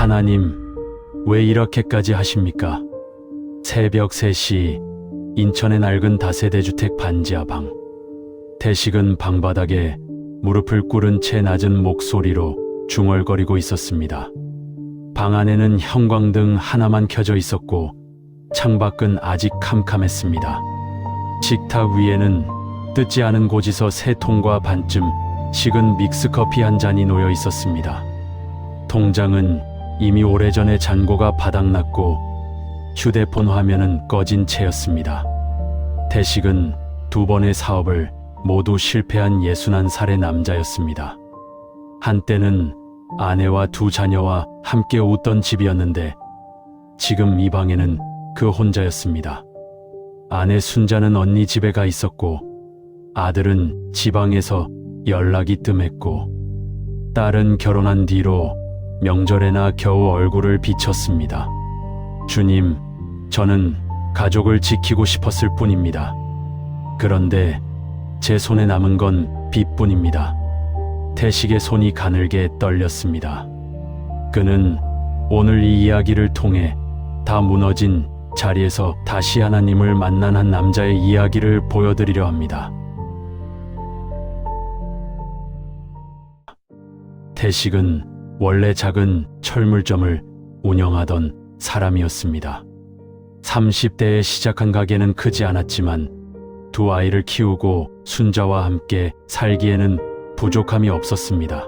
하나님, 왜 이렇게까지 하십니까? 새벽 3시 인천의 낡은 다세대주택 반지하 방. 태식은 방바닥에 무릎을 꿇은 채 낮은 목소리로 중얼거리고 있었습니다. 방 안에는 형광등 하나만 켜져 있었고 창밖은 아직 캄캄했습니다. 식탁 위에는 뜯지 않은 고지서 3통과 반쯤 식은 믹스커피 한 잔이 놓여 있었습니다. 통장은 이미 오래전에 잔고가 바닥났고 휴대폰 화면은 꺼진 채였습니다. 태식은 2번의 사업을 모두 실패한 61살의 남자였습니다. 한때는 아내와 2 자녀와 함께 웃던 집이었는데 지금 이 방에는 그 혼자였습니다. 아내 순자는 언니 집에 가 있었고 아들은 지방에서 연락이 뜸했고 딸은 결혼한 뒤로 명절에나 겨우 얼굴을 비쳤습니다. 주님, 저는 가족을 지키고 싶었을 뿐입니다. 그런데 제 손에 남은 건 빚뿐입니다. 태식의 손이 가늘게 떨렸습니다. 그는 오늘 이 이야기를 통해 다 무너진 자리에서 다시 하나님을 만난 한 남자의 이야기를 보여드리려 합니다. 태식은 원래 작은 철물점을 운영하던 사람이었습니다. 30대에 시작한 가게는 크지 않았지만 2 아이를 키우고 순자와 함께 살기에는 부족함이 없었습니다.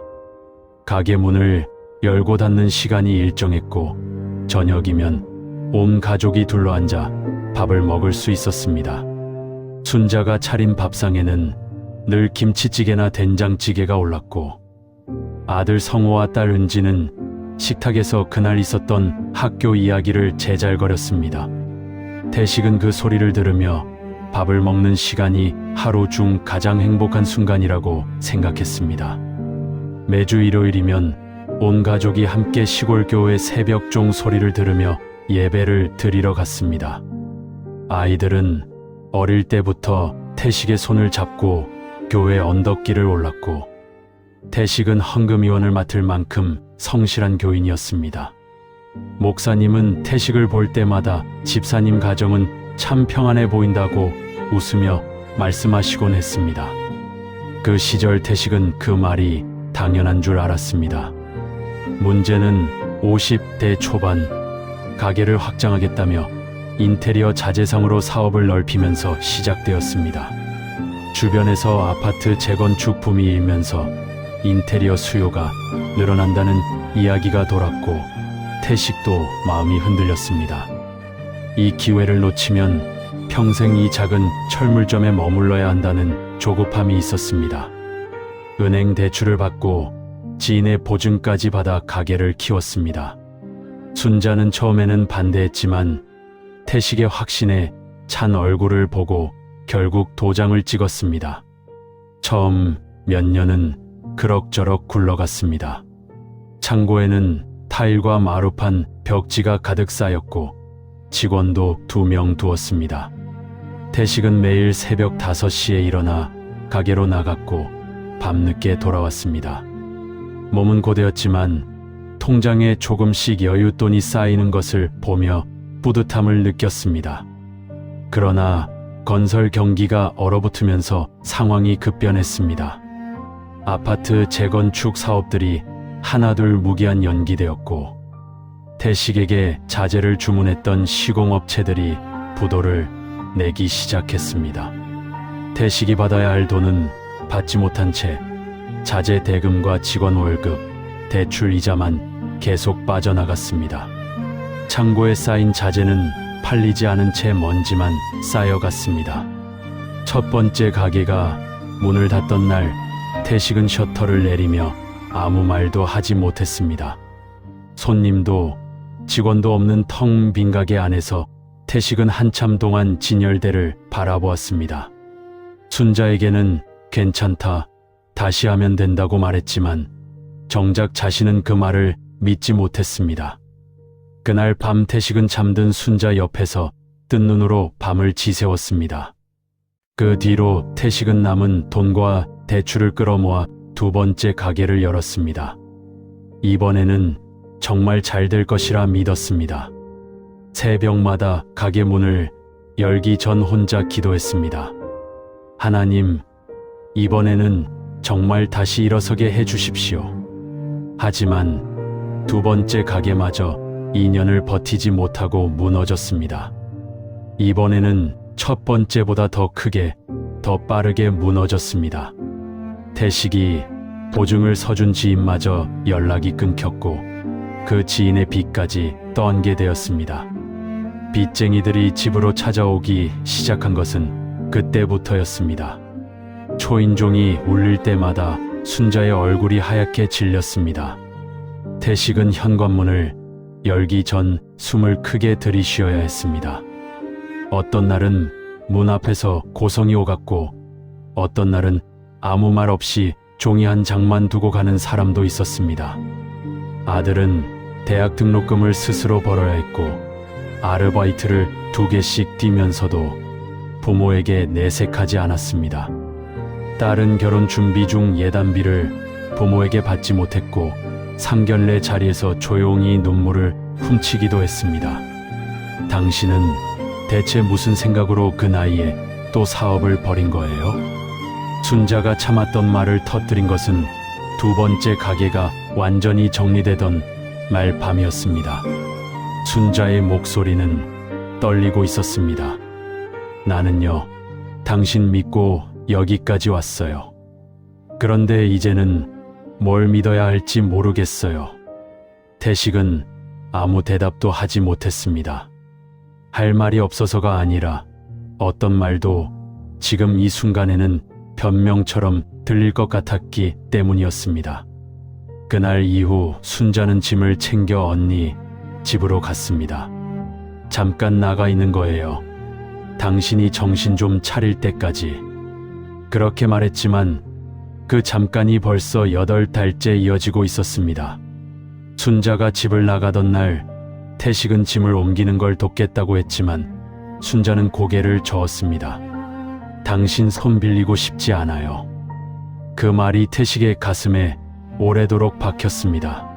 가게 문을 열고 닫는 시간이 일정했고 저녁이면 온 가족이 둘러앉아 밥을 먹을 수 있었습니다. 순자가 차린 밥상에는 늘 김치찌개나 된장찌개가 올랐고 아들 성호와 딸 은지는 식탁에서 그날 있었던 학교 이야기를 제잘거렸습니다. 태식은 그 소리를 들으며 밥을 먹는 시간이 하루 중 가장 행복한 순간이라고 생각했습니다. 매주 일요일이면 온 가족이 함께 시골교회 새벽종 소리를 들으며 예배를 드리러 갔습니다. 아이들은 어릴 때부터 태식의 손을 잡고 교회 언덕길을 올랐고 태식은 헌금위원을 맡을 만큼 성실한 교인이었습니다. 목사님은 태식을 볼 때마다 집사님 가정은 참 평안해 보인다고 웃으며 말씀하시곤 했습니다. 그 시절 태식은 그 말이 당연한 줄 알았습니다. 문제는 50대 초반 가게를 확장하겠다며 인테리어 자재상으로 사업을 넓히면서 시작되었습니다. 주변에서 아파트 재건축 붐이 일면서 인테리어 수요가 늘어난다는 이야기가 돌았고 태식도 마음이 흔들렸습니다. 이 기회를 놓치면 평생 이 작은 철물점에 머물러야 한다는 조급함이 있었습니다. 은행 대출을 받고 지인의 보증까지 받아 가게를 키웠습니다. 순자는 처음에는 반대했지만 태식의 확신에 찬 얼굴을 보고 결국 도장을 찍었습니다. 처음 몇 년은 그럭저럭 굴러갔습니다. 창고에는 타일과 마루판, 벽지가 가득 쌓였고 직원도 2명 두었습니다. 태식은 매일 새벽 5시에 일어나 가게로 나갔고 밤늦게 돌아왔습니다. 몸은 고되었지만 통장에 조금씩 여윳돈이 쌓이는 것을 보며 뿌듯함을 느꼈습니다. 그러나 건설 경기가 얼어붙으면서 상황이 급변했습니다. 아파트 재건축 사업들이 하나둘 무기한 연기되었고 태식에게 자재를 주문했던 시공업체들이 부도를 내기 시작했습니다. 태식이 받아야 할 돈은 받지 못한 채 자재 대금과 직원 월급, 대출 이자만 계속 빠져나갔습니다. 창고에 쌓인 자재는 팔리지 않은 채 먼지만 쌓여갔습니다. 첫 번째 가게가 문을 닫던 날 태식은 셔터를 내리며 아무 말도 하지 못했습니다. 손님도 직원도 없는 텅 빈 가게 안에서 태식은 한참 동안 진열대를 바라보았습니다. 순자에게는 괜찮다, 다시 하면 된다고 말했지만 정작 자신은 그 말을 믿지 못했습니다. 그날 밤 태식은 잠든 순자 옆에서 뜬 눈으로 밤을 지새웠습니다. 그 뒤로 태식은 남은 돈과 대출을 끌어모아 2번째 가게를 열었습니다. 이번에는 정말 잘 될 것이라 믿었습니다. 새벽마다 가게 문을 열기 전 혼자 기도했습니다. 하나님, 이번에는 정말 다시 일어서게 해주십시오. 하지만 두 번째 가게마저 2년을 버티지 못하고 무너졌습니다. 이번에는 첫 번째보다 더 크게, 더 빠르게 무너졌습니다. 태식이 보증을 서준 지인마저 연락이 끊겼고 그 지인의 빚까지 떠안게 되었습니다. 빚쟁이들이 집으로 찾아오기 시작한 것은 그때부터였습니다. 초인종이 울릴 때마다 순자의 얼굴이 하얗게 질렸습니다. 태식은 현관문을 열기 전 숨을 크게 들이쉬어야 했습니다. 어떤 날은 문 앞에서 고성이 오갔고 어떤 날은 아무 말 없이 종이 한 장만 두고 가는 사람도 있었습니다. 아들은 대학 등록금을 스스로 벌어야 했고 아르바이트를 2개씩 뛰면서도 부모에게 내색하지 않았습니다. 딸은 결혼 준비 중 예단비를 부모에게 받지 못했고 상견례 자리에서 조용히 눈물을 훔치기도 했습니다. 당신은 대체 무슨 생각으로 그 나이에 또 사업을 벌인 거예요? 순자가 참았던 말을 터뜨린 것은 두 번째 가게가 완전히 정리되던 말밤이었습니다. 순자의 목소리는 떨리고 있었습니다. 나는요, 당신 믿고 여기까지 왔어요. 그런데 이제는 뭘 믿어야 할지 모르겠어요. 태식은 아무 대답도 하지 못했습니다. 할 말이 없어서가 아니라 어떤 말도 지금 이 순간에는 변명처럼 들릴 것 같았기 때문이었습니다. 그날 이후 순자는 짐을 챙겨 언니 집으로 갔습니다. 잠깐 나가 있는 거예요. 당신이 정신 좀 차릴 때까지. 그렇게 말했지만 그 잠깐이 벌써 8달째 이어지고 있었습니다. 순자가 집을 나가던 날 태식은 짐을 옮기는 걸 돕겠다고 했지만 순자는 고개를 저었습니다. 당신 손 빌리고 싶지 않아요. 그 말이 태식의 가슴에 오래도록 박혔습니다.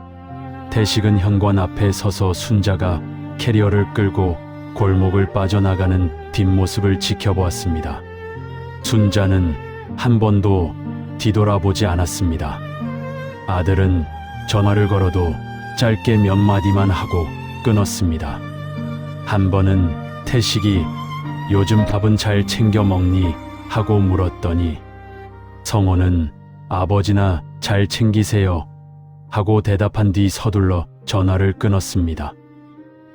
태식은 현관 앞에 서서 순자가 캐리어를 끌고 골목을 빠져나가는 뒷모습을 지켜보았습니다. 순자는 한 번도 뒤돌아보지 않았습니다. 아들은 전화를 걸어도 짧게 몇 마디만 하고 끊었습니다. 한 번은 태식이 요즘 밥은 잘 챙겨 먹니? 하고 물었더니 성호는 아버지나 잘 챙기세요 하고 대답한 뒤 서둘러 전화를 끊었습니다.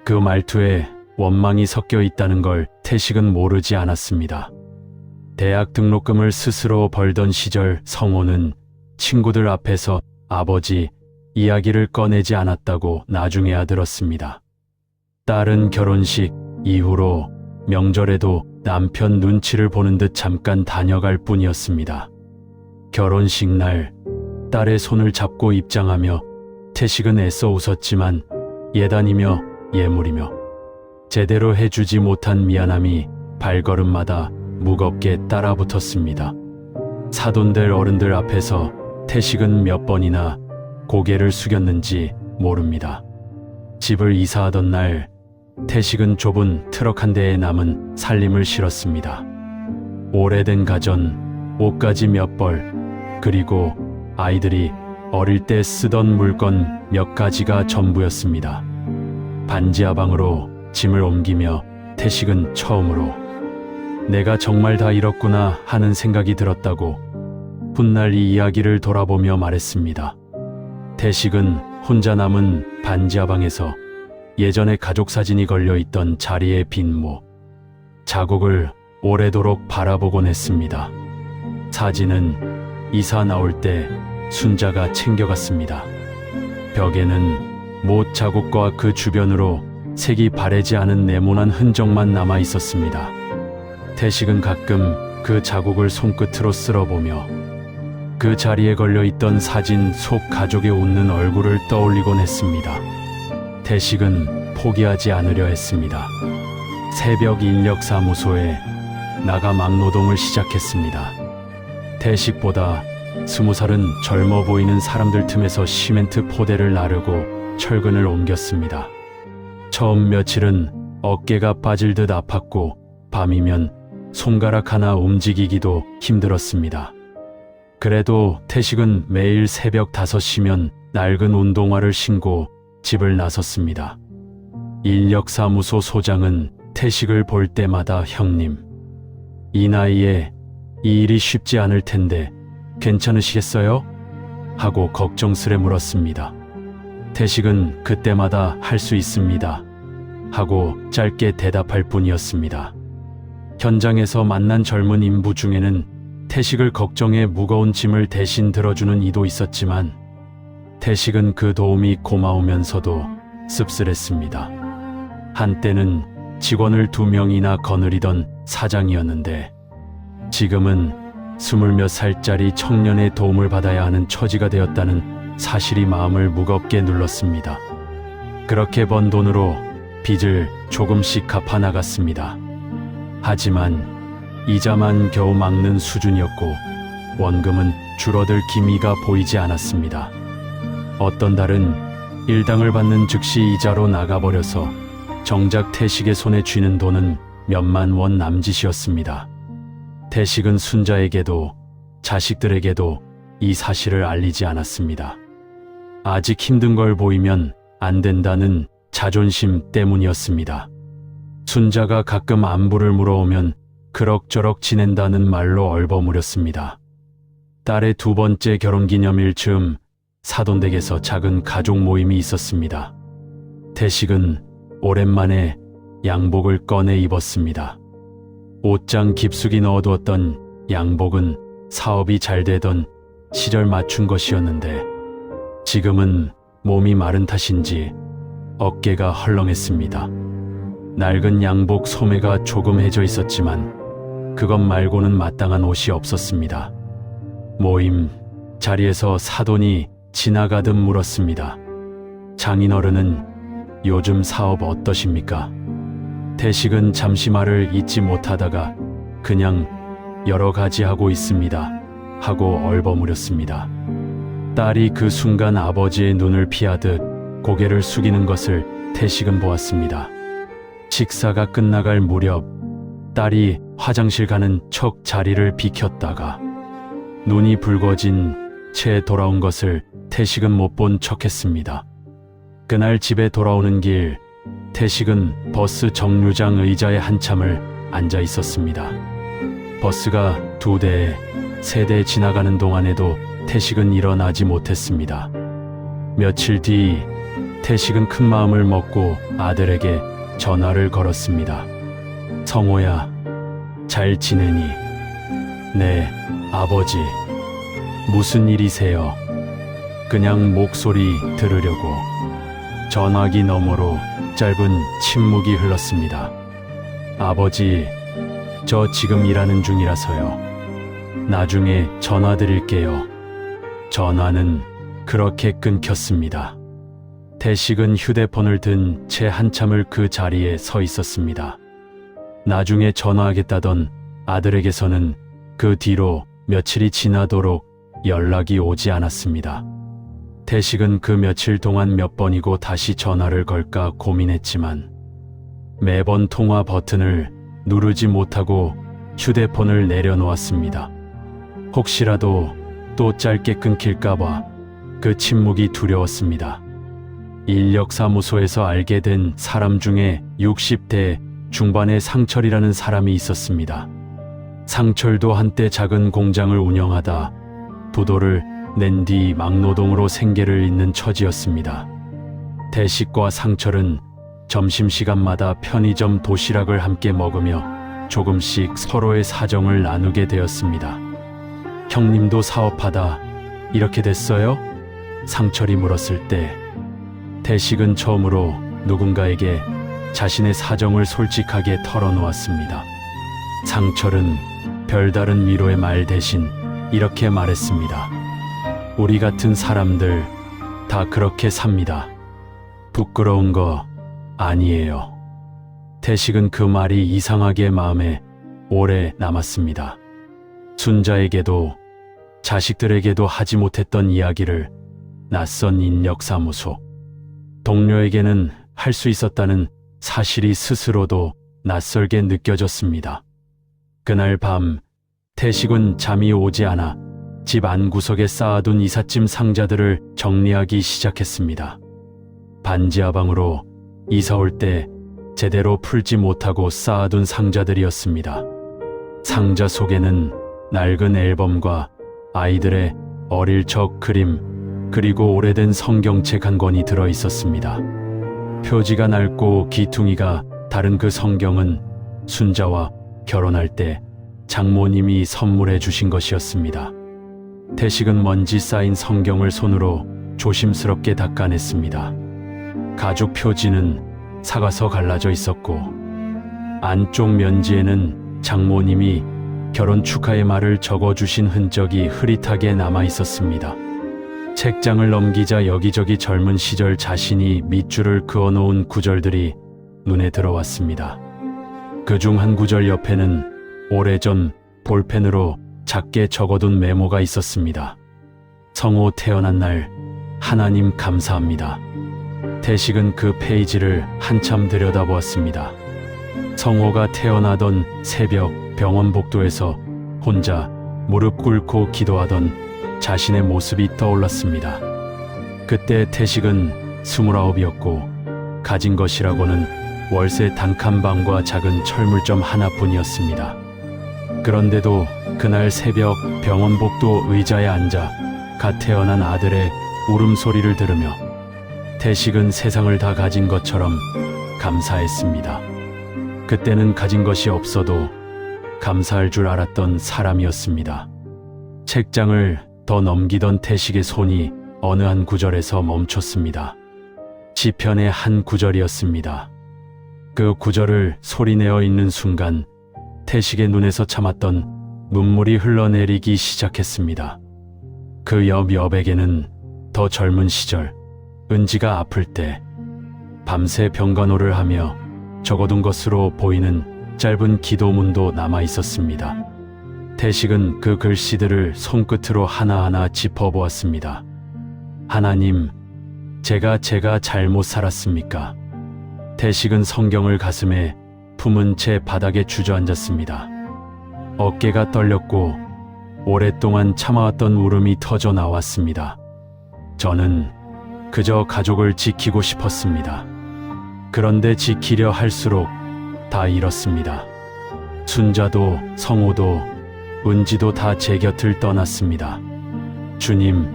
그 말투에 원망이 섞여 있다는 걸 태식은 모르지 않았습니다. 대학 등록금을 스스로 벌던 시절 성호는 친구들 앞에서 아버지 이야기를 꺼내지 않았다고 나중에야 들었습니다. 딸은 결혼식 이후로 명절에도 남편 눈치를 보는 듯 잠깐 다녀갈 뿐이었습니다. 결혼식 날 딸의 손을 잡고 입장하며 태식은 애써 웃었지만 예단이며 예물이며 제대로 해주지 못한 미안함이 발걸음마다 무겁게 따라붙었습니다. 사돈들 어른들 앞에서 태식은 몇 번이나 고개를 숙였는지 모릅니다. 집을 이사하던 날 태식은 좁은 트럭 한 대에 남은 살림을 실었습니다. 오래된 가전, 옷가지 몇 벌, 그리고 아이들이 어릴 때 쓰던 물건 몇 가지가 전부였습니다. 반지하방으로 짐을 옮기며 태식은 처음으로 내가 정말 다 잃었구나 하는 생각이 들었다고 훗날 이 이야기를 돌아보며 말했습니다. 태식은 혼자 남은 반지하방에서 예전에 가족 사진이 걸려있던 자리의 빈모, 자국을 오래도록 바라보곤 했습니다. 사진은 이사 나올 때 순자가 챙겨갔습니다. 벽에는 못 자국과 그 주변으로 색이 바래지 않은 네모난 흔적만 남아 있었습니다. 태식은 가끔 그 자국을 손끝으로 쓸어보며 그 자리에 걸려있던 사진 속 가족의 웃는 얼굴을 떠올리곤 했습니다. 태식은 포기하지 않으려 했습니다. 새벽 인력사무소에 나가 막노동을 시작했습니다. 태식보다 20살은 젊어 보이는 사람들 틈에서 시멘트 포대를 나르고 철근을 옮겼습니다. 처음 며칠은 어깨가 빠질 듯 아팠고 밤이면 손가락 하나 움직이기도 힘들었습니다. 그래도 태식은 매일 새벽 5시면 낡은 운동화를 신고 집을 나섰습니다. 인력사무소 소장은 태식을 볼 때마다 형님, 이 나이에 이 일이 쉽지 않을 텐데 괜찮으시겠어요? 하고 걱정스레 물었습니다. 태식은 그때마다 할 수 있습니다. 하고 짧게 대답할 뿐이었습니다. 현장에서 만난 젊은 인부 중에는 태식을 걱정해 무거운 짐을 대신 들어주는 이도 있었지만 태식은 그 도움이 고마우면서도 씁쓸했습니다. 한때는 직원을 2명이나 거느리던 사장이었는데 지금은 20몇 살짜리 청년의 도움을 받아야 하는 처지가 되었다는 사실이 마음을 무겁게 눌렀습니다. 그렇게 번 돈으로 빚을 조금씩 갚아 나갔습니다. 하지만 이자만 겨우 막는 수준이었고 원금은 줄어들 기미가 보이지 않았습니다. 어떤 달은 일당을 받는 즉시 이자로 나가버려서 정작 태식의 손에 쥐는 돈은 몇만 원 남짓이었습니다. 태식은 순자에게도 자식들에게도 이 사실을 알리지 않았습니다. 아직 힘든 걸 보이면 안 된다는 자존심 때문이었습니다. 순자가 가끔 안부를 물어오면 그럭저럭 지낸다는 말로 얼버무렸습니다. 딸의 2번째 결혼기념일 즈음 사돈댁에서 작은 가족 모임이 있었습니다. 태식은 오랜만에 양복을 꺼내 입었습니다. 옷장 깊숙이 넣어두었던 양복은 사업이 잘 되던 시절 맞춘 것이었는데 지금은 몸이 마른 탓인지 어깨가 헐렁했습니다. 낡은 양복 소매가 조금 해져 있었지만 그것 말고는 마땅한 옷이 없었습니다. 모임 자리에서 사돈이 지나가듯 물었습니다. 장인어른은 요즘 사업 어떠십니까? 태식은 잠시 말을 잇지 못하다가 그냥 여러 가지 하고 있습니다. 하고 얼버무렸습니다. 딸이 그 순간 아버지의 눈을 피하듯 고개를 숙이는 것을 태식은 보았습니다. 식사가 끝나갈 무렵 딸이 화장실 가는 척 자리를 비켰다가 눈이 붉어진 채 돌아온 것을 태식은 못 본 척했습니다. 그날 집에 돌아오는 길 태식은 버스 정류장 의자에 한참을 앉아 있었습니다. 버스가 2대, 3대 지나가는 동안에도 태식은 일어나지 못했습니다. 며칠 뒤 태식은 큰 마음을 먹고 아들에게 전화를 걸었습니다. 성호야, 잘 지내니? 네, 아버지. 무슨 일이세요? 그냥 목소리 들으려고. 전화기 너머로 짧은 침묵이 흘렀습니다. 아버지, 저 지금 일하는 중이라서요. 나중에 전화 드릴게요. 전화는 그렇게 끊겼습니다. 태식은 휴대폰을 든 채 한참을 그 자리에 서 있었습니다. 나중에 전화하겠다던 아들에게서는 그 뒤로 며칠이 지나도록 연락이 오지 않았습니다. 태식은 그 며칠 동안 몇 번이고 다시 전화를 걸까 고민했지만 매번 통화 버튼을 누르지 못하고 휴대폰을 내려놓았습니다. 혹시라도 또 짧게 끊길까봐 그 침묵이 두려웠습니다. 인력사무소에서 알게 된 사람 중에 60대 중반의 상철이라는 사람이 있었습니다. 상철도 한때 작은 공장을 운영하다 부도를 낸 뒤 막노동으로 생계를 잇는 처지였습니다. 태식과 상철은 점심시간마다 편의점 도시락을 함께 먹으며 조금씩 서로의 사정을 나누게 되었습니다. 형님도 사업하다 이렇게 됐어요? 상철이 물었을 때 태식은 처음으로 누군가에게 자신의 사정을 솔직하게 털어놓았습니다. 상철은 별다른 위로의 말 대신 이렇게 말했습니다. 우리 같은 사람들 다 그렇게 삽니다. 부끄러운 거 아니에요. 태식은 그 말이 이상하게 마음에 오래 남았습니다. 순자에게도 자식들에게도 하지 못했던 이야기를 낯선 인력사무소, 동료에게는 할 수 있었다는 사실이 스스로도 낯설게 느껴졌습니다. 그날 밤 태식은 잠이 오지 않아 집 안구석에 쌓아둔 이삿짐 상자들을 정리하기 시작했습니다. 반지하방으로 이사 올 때 제대로 풀지 못하고 쌓아둔 상자들이었습니다. 상자 속에는 낡은 앨범과 아이들의 어릴 적 그림, 그리고 오래된 성경책 한 권이 들어 있었습니다. 표지가 낡고 기퉁이가 다른 그 성경은 순자와 결혼할 때 장모님이 선물해 주신 것이었습니다. 태식은 먼지 쌓인 성경을 손으로 조심스럽게 닦아냈습니다. 가죽 표지는 삭아서 갈라져 있었고 안쪽 면지에는 장모님이 결혼 축하의 말을 적어주신 흔적이 흐릿하게 남아 있었습니다. 책장을 넘기자 여기저기 젊은 시절 자신이 밑줄을 그어놓은 구절들이 눈에 들어왔습니다. 그중 한 구절 옆에는 오래전 볼펜으로 작게 적어둔 메모가 있었습니다. 성호 태어난 날 하나님 감사합니다. 태식은 그 페이지를 한참 들여다보았습니다. 성호가 태어나던 새벽 병원 복도에서 혼자 무릎 꿇고 기도하던 자신의 모습이 떠올랐습니다. 그때 태식은 29이었고 가진 것이라고는 월세 단칸방과 작은 철물점 하나뿐이었습니다. 그런데도 그날 새벽 병원 복도 의자에 앉아 갓 태어난 아들의 울음소리를 들으며 태식은 세상을 다 가진 것처럼 감사했습니다. 그때는 가진 것이 없어도 감사할 줄 알았던 사람이었습니다. 책장을 더 넘기던 태식의 손이 어느 한 구절에서 멈췄습니다. 시편의 한 구절이었습니다. 그 구절을 소리내어 읽는 순간 태식의 눈에서 참았던 눈물이 흘러내리기 시작했습니다. 그 옆 여백에는 더 젊은 시절 은지가 아플 때 밤새 병간호를 하며 적어둔 것으로 보이는 짧은 기도문도 남아 있었습니다. 태식은 그 글씨들을 손끝으로 하나하나 짚어보았습니다. 하나님, 제가 잘못 살았습니까? 태식은 성경을 가슴에 품은 채 바닥에 주저앉았습니다. 어깨가 떨렸고 오랫동안 참아왔던 울음이 터져 나왔습니다. 저는 그저 가족을 지키고 싶었습니다. 그런데 지키려 할수록 다 잃었습니다. 순자도 성호도 은지도 다 제 곁을 떠났습니다. 주님,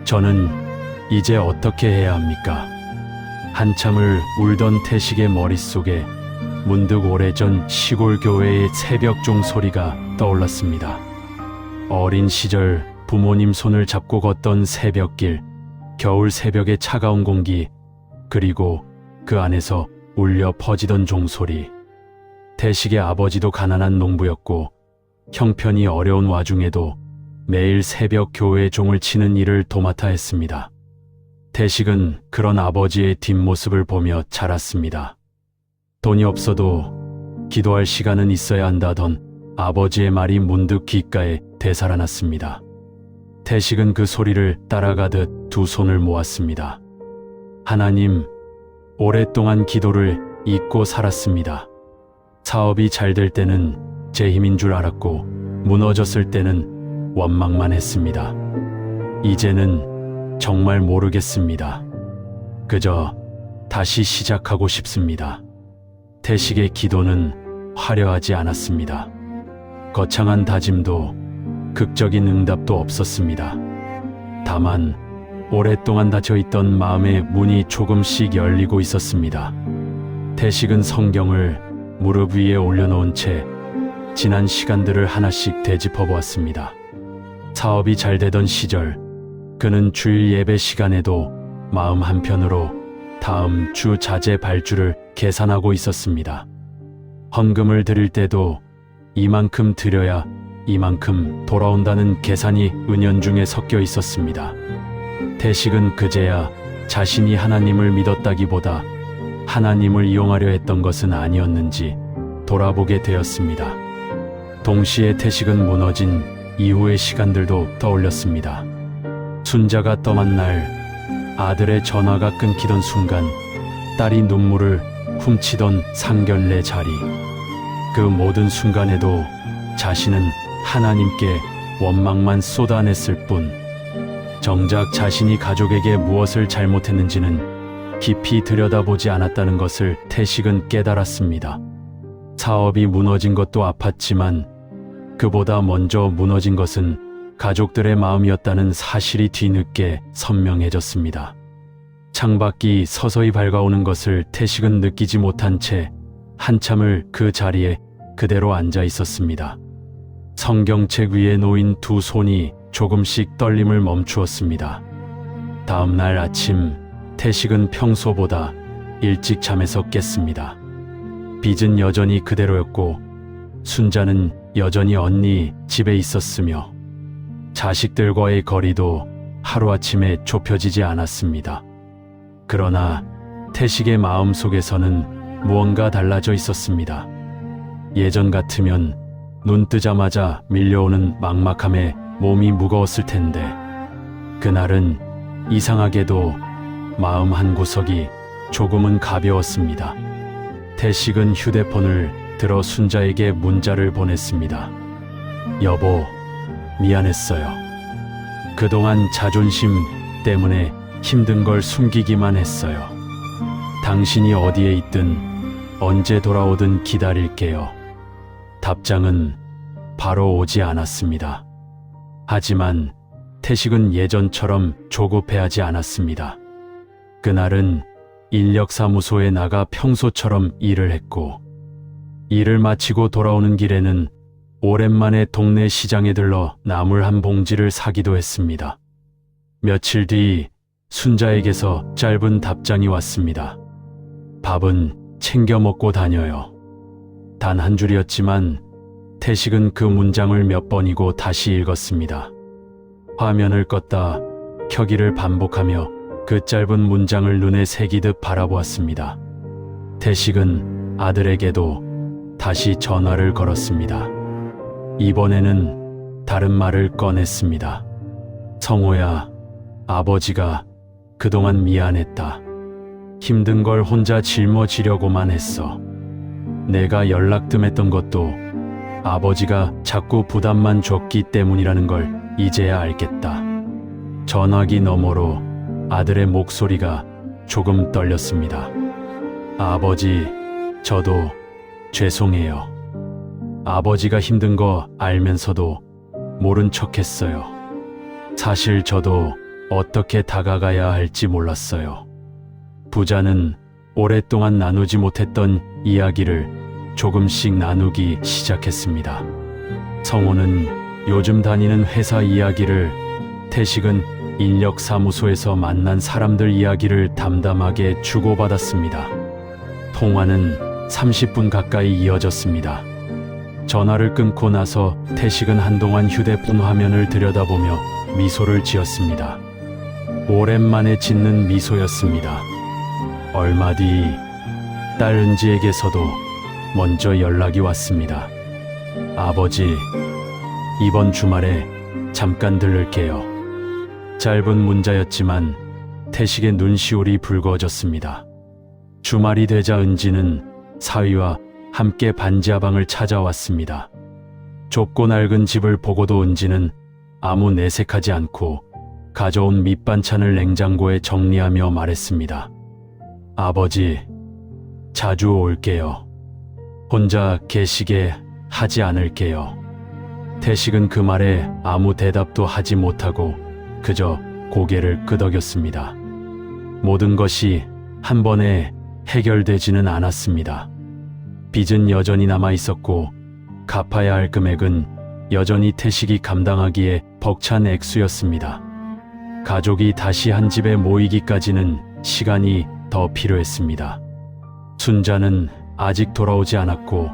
저는 이제 어떻게 해야 합니까? 한참을 울던 태식의 머릿속에 문득 오래전 시골 교회의 새벽종 소리가 떠올랐습니다. 어린 시절 부모님 손을 잡고 걷던 새벽길, 겨울 새벽의 차가운 공기, 그리고 그 안에서 울려 퍼지던 종소리. 태식의 아버지도 가난한 농부였고 형편이 어려운 와중에도 매일 새벽 교회 종을 치는 일을 도맡아 했습니다. 태식은 그런 아버지의 뒷모습을 보며 자랐습니다. 돈이 없어도 기도할 시간은 있어야 한다던 아버지의 말이 문득 귓가에 되살아났습니다. 태식은 그 소리를 따라가듯 두 손을 모았습니다. 하나님, 오랫동안 기도를 잊고 살았습니다. 사업이 잘 될 때는 제 힘인 줄 알았고 무너졌을 때는 원망만 했습니다. 이제는 정말 모르겠습니다. 그저 다시 시작하고 싶습니다. 태식의 기도는 화려하지 않았습니다. 거창한 다짐도 극적인 응답도 없었습니다. 다만 오랫동안 닫혀있던 마음의 문이 조금씩 열리고 있었습니다. 태식은 성경을 무릎 위에 올려놓은 채 지난 시간들을 하나씩 되짚어 보았습니다. 사업이 잘 되던 시절 그는 주일 예배 시간에도 마음 한편으로 다음 주 자재 발주를 계산하고 있었습니다. 헌금을 드릴 때도 이만큼 드려야 이만큼 돌아온다는 계산이 은연중에 섞여 있었습니다. 태식은 그제야 자신이 하나님을 믿었다기보다 하나님을 이용하려 했던 것은 아니었는지 돌아보게 되었습니다. 동시에 태식은 무너진 이후의 시간들도 떠올렸습니다. 순자가 떠만 날 아들의 전화가 끊기던 순간 딸이 눈물을 훔치던 상견례 자리, 그 모든 순간에도 자신은 하나님께 원망만 쏟아냈을 뿐, 정작 자신이 가족에게 무엇을 잘못했는지는 깊이 들여다보지 않았다는 것을 태식은 깨달았습니다. 사업이 무너진 것도 아팠지만 그보다 먼저 무너진 것은 가족들의 마음이었다는 사실이 뒤늦게 선명해졌습니다. 창밖이 서서히 밝아오는 것을 태식은 느끼지 못한 채 한참을 그 자리에 그대로 앉아 있었습니다. 성경책 위에 놓인 두 손이 조금씩 떨림을 멈추었습니다. 다음 날 아침, 태식은 평소보다 일찍 잠에서 깼습니다. 빚은 여전히 그대로였고 순자는 여전히 언니 집에 있었으며 자식들과의 거리도 하루아침에 좁혀지지 않았습니다. 그러나 태식의 마음 속에서는 무언가 달라져 있었습니다. 예전 같으면 눈 뜨자마자 밀려오는 막막함에 몸이 무거웠을 텐데, 그날은 이상하게도 마음 한구석이 조금은 가벼웠습니다. 태식은 휴대폰을 들어 순자에게 문자를 보냈습니다. 여보, 미안했어요. 그동안 자존심 때문에 힘든 걸 숨기기만 했어요. 당신이 어디에 있든 언제 돌아오든 기다릴게요. 답장은 바로 오지 않았습니다. 하지만 태식은 예전처럼 조급해하지 않았습니다. 그날은 인력사무소에 나가 평소처럼 일을 했고, 일을 마치고 돌아오는 길에는 오랜만에 동네 시장에 들러 나물 한 봉지를 사기도 했습니다. 며칠 뒤 순자에게서 짧은 답장이 왔습니다. 밥은 챙겨 먹고 다녀요. 단 한 줄이었지만 태식은 그 문장을 몇 번이고 다시 읽었습니다. 화면을 껐다 켜기를 반복하며 그 짧은 문장을 눈에 새기듯 바라보았습니다. 태식은 아들에게도 다시 전화를 걸었습니다. 이번에는 다른 말을 꺼냈습니다. 성호야, 아버지가 그동안 미안했다. 힘든 걸 혼자 짊어지려고만 했어. 내가 연락 뜸했던 것도 아버지가 자꾸 부담만 줬기 때문이라는 걸 이제야 알겠다. 전화기 너머로 아들의 목소리가 조금 떨렸습니다. 아버지, 저도 죄송해요. 아버지가 힘든 거 알면서도 모른 척 했어요. 사실 저도 어떻게 다가가야 할지 몰랐어요. 부자는 오랫동안 나누지 못했던 이야기를 조금씩 나누기 시작했습니다. 성호는 요즘 다니는 회사 이야기를, 태식은 인력사무소에서 만난 사람들 이야기를 담담하게 주고받았습니다. 통화는 30분 가까이 이어졌습니다. 전화를 끊고 나서 태식은 한동안 휴대폰 화면을 들여다보며 미소를 지었습니다. 오랜만에 짓는 미소였습니다. 얼마 뒤 딸 은지에게서도 먼저 연락이 왔습니다. 아버지, 이번 주말에 잠깐 들를게요. 짧은 문자였지만 태식의 눈시울이 붉어졌습니다. 주말이 되자 은지는 사위와 함께 반지하방을 찾아왔습니다. 좁고 낡은 집을 보고도 은지는 아무 내색하지 않고 가져온 밑반찬을 냉장고에 정리하며 말했습니다. 아버지, 자주 올게요. 혼자 계시게 하지 않을게요. 태식은 그 말에 아무 대답도 하지 못하고 그저 고개를 끄덕였습니다. 모든 것이 한 번에 해결되지는 않았습니다. 빚은 여전히 남아 있었고 갚아야 할 금액은 여전히 태식이 감당하기에 벅찬 액수였습니다. 가족이 다시 한 집에 모이기까지는 시간이 더 필요했습니다. 순자는 아직 돌아오지 않았고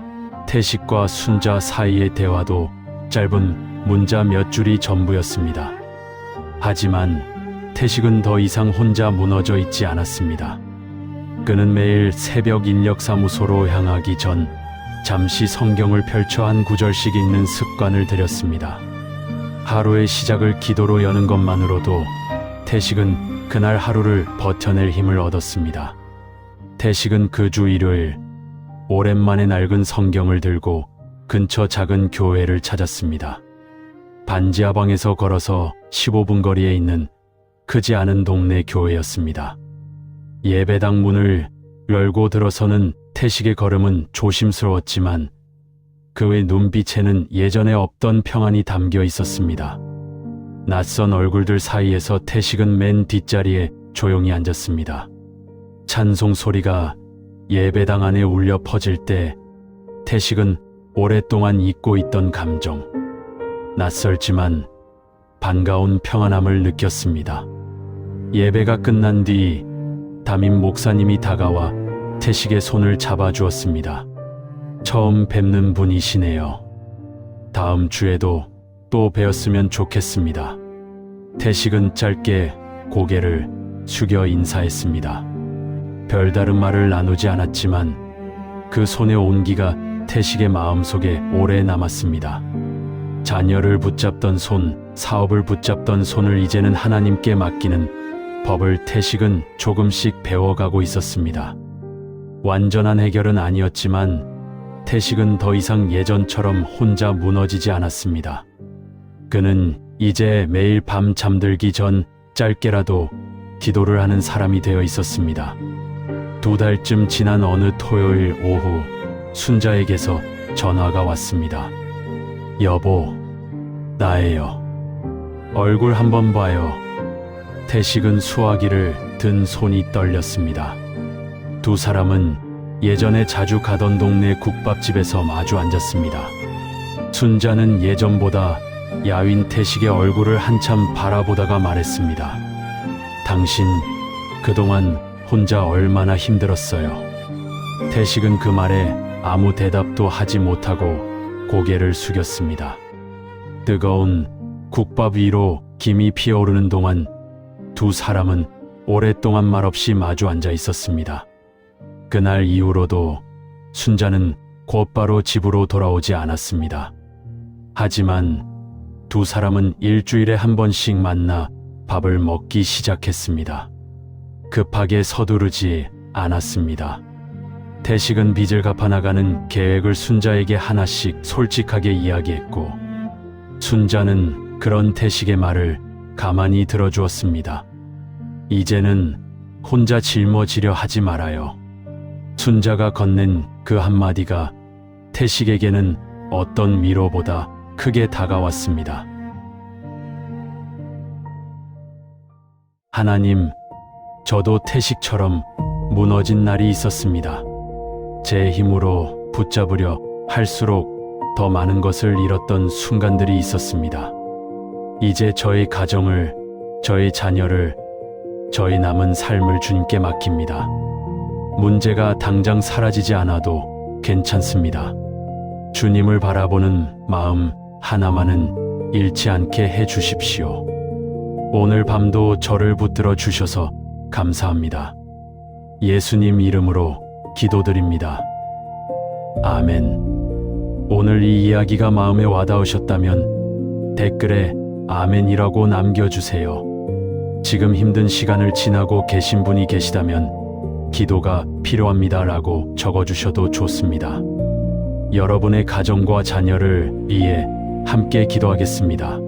태식과 순자 사이의 대화도 짧은 문자 몇 줄이 전부였습니다. 하지만 태식은 더 이상 혼자 무너져 있지 않았습니다. 그는 매일 새벽 인력사무소로 향하기 전 잠시 성경을 펼쳐 한 구절씩 읽는 습관을 들였습니다. 하루의 시작을 기도로 여는 것만으로도 태식은 그날 하루를 버텨낼 힘을 얻었습니다. 태식은 그 주 일요일 오랜만에 낡은 성경을 들고 근처 작은 교회를 찾았습니다. 반지하방에서 걸어서 15분 거리에 있는 크지 않은 동네 교회였습니다. 예배당 문을 열고 들어서는 태식의 걸음은 조심스러웠지만 그의 눈빛에는 예전에 없던 평안이 담겨 있었습니다. 낯선 얼굴들 사이에서 태식은 맨 뒷자리에 조용히 앉았습니다. 찬송 소리가 예배당 안에 울려 퍼질 때 태식은 오랫동안 잊고 있던 감정, 낯설지만 반가운 평안함을 느꼈습니다. 예배가 끝난 뒤 담임 목사님이 다가와 태식의 손을 잡아주었습니다. 처음 뵙는 분이시네요. 다음 주에도 또 뵈었으면 좋겠습니다. 태식은 짧게 고개를 숙여 인사했습니다. 별다른 말을 나누지 않았지만 그 손의 온기가 태식의 마음속에 오래 남았습니다. 자녀를 붙잡던 손, 사업을 붙잡던 손을 이제는 하나님께 맡기는 법을 태식은 조금씩 배워가고 있었습니다. 완전한 해결은 아니었지만 태식은 더 이상 예전처럼 혼자 무너지지 않았습니다. 그는 이제 매일 밤 잠들기 전 짧게라도 기도를 하는 사람이 되어 있었습니다. 2달쯤 지난 어느 토요일 오후 순자에게서 전화가 왔습니다. 여보, 나예요. 얼굴 한번 봐요. 태식은 수화기를 든 손이 떨렸습니다. 두 사람은 예전에 자주 가던 동네 국밥집에서 마주 앉았습니다. 순자는 예전보다 야윈 태식의 얼굴을 한참 바라보다가 말했습니다. 당신 그동안 혼자 얼마나 힘들었어요. 태식은 그 말에 아무 대답도 하지 못하고 고개를 숙였습니다. 뜨거운 국밥 위로 김이 피어오르는 동안 두 사람은 오랫동안 말없이 마주 앉아 있었습니다. 그날 이후로도 순자는 곧바로 집으로 돌아오지 않았습니다. 하지만 두 사람은 일주일에 한 번씩 만나 밥을 먹기 시작했습니다. 급하게 서두르지 않았습니다. 태식은 빚을 갚아나가는 계획을 순자에게 하나씩 솔직하게 이야기했고 순자는 그런 태식의 말을 가만히 들어주었습니다. 이제는 혼자 짊어지려 하지 말아요. 순자가 건넨 그 한마디가 태식에게는 어떤 위로보다 크게 다가왔습니다. 하나님, 저도 태식처럼 무너진 날이 있었습니다. 제 힘으로 붙잡으려 할수록 더 많은 것을 잃었던 순간들이 있었습니다. 이제 저의 가정을, 저의 자녀를, 저의 남은 삶을 주님께 맡깁니다. 문제가 당장 사라지지 않아도 괜찮습니다. 주님을 바라보는 마음 하나만은 잃지 않게 해 주십시오. 오늘 밤도 저를 붙들어 주셔서 감사합니다. 예수님 이름으로 기도드립니다. 아멘. 오늘 이 이야기가 마음에 와닿으셨다면 댓글에 아멘이라고 남겨주세요. 지금 힘든 시간을 지나고 계신 분이 계시다면 기도가 필요합니다라고 적어주셔도 좋습니다. 여러분의 가정과 자녀를 위해 함께 기도하겠습니다.